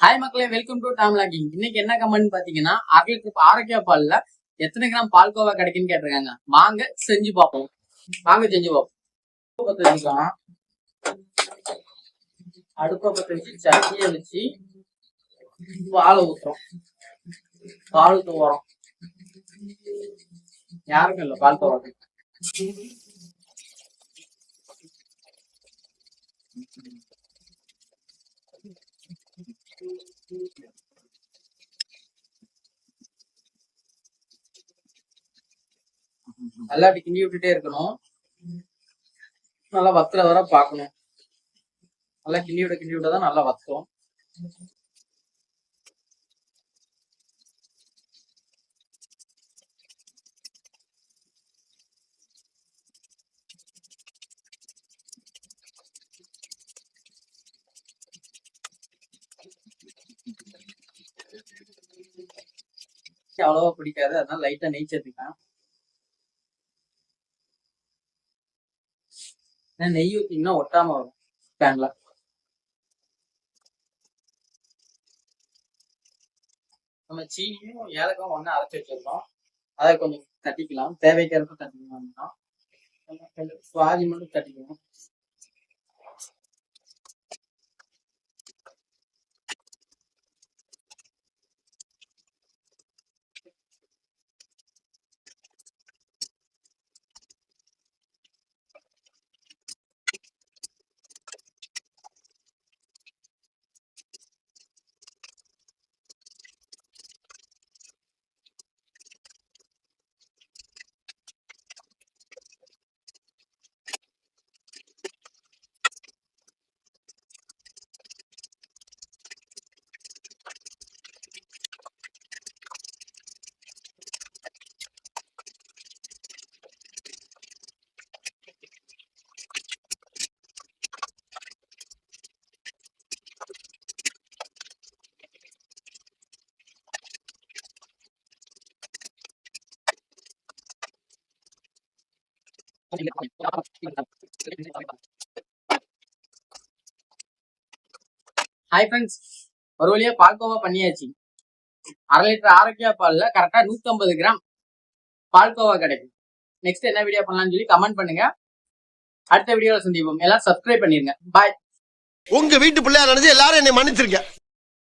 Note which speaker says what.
Speaker 1: Hi மக்களே, welcome to Tom logging. இன்னைக்கு என்ன கமெண்ட் பாத்தீங்கன்னா, அரை லிட்டர் ஆரோக்கிய பால்ல எத்தனை கிராம் பால்கோவா கிடைக்குன்னு கேட்டிருக்காங்க. வாங்க செஞ்சு பார்ப்போம். அடுப்பை பத்த வச்சு சட்டியை வச்சு பாலை ஊத்துறோம். பால் தோறோம். யாருக்கும் இல்ல பால் தோறது. நல்லா கிண்டி விட்டுட்டே இருக்கணும். நல்லா வத்துற வர பாக்கணும். நல்லா கிண்டி விட்டதான் நல்லா வத்தும். அவ்வளவா பிடிக்காது, அதனால லைட்டா நெய் சேர்த்துக்கலாம். நெய் ஊத்திங்கன்னா ஒட்டாம வரும் பேன்ல. நம்ம சீனியும் ஏலக்காயும் ஒண்ணு அரைச்சி வச்சிருக்கோம். அதை கொஞ்சம் தட்டிக்கலாம். தேவைக்கேற்ப தட்டிக்கலாம். சுவாதி மட்டும் தட்டிக்கணும். ஹாய் ஃப்ரெண்ட்ஸ், ஒரு வழியா பால்கோவா பண்ணியாச்சு. அரை லிட்டர் ஆரோக்கியா பால்ல கரெக்டா 150 கிராம் பால்கோவா கிடைக்கும். நெக்ஸ்ட் என்ன வீடியோ பண்ணலாம்னு சொல்லி கமெண்ட் பண்ணுங்க. அடுத்த வீடியோல சந்திப்போம். எல்லாரும் சப்ஸ்கிரைப் பண்ணிருங்க. பாய்.
Speaker 2: உங்க வீட்டு பிள்ளையா நினைச்சு எல்லாரும் என்னை மன்னிச்சிருக்க.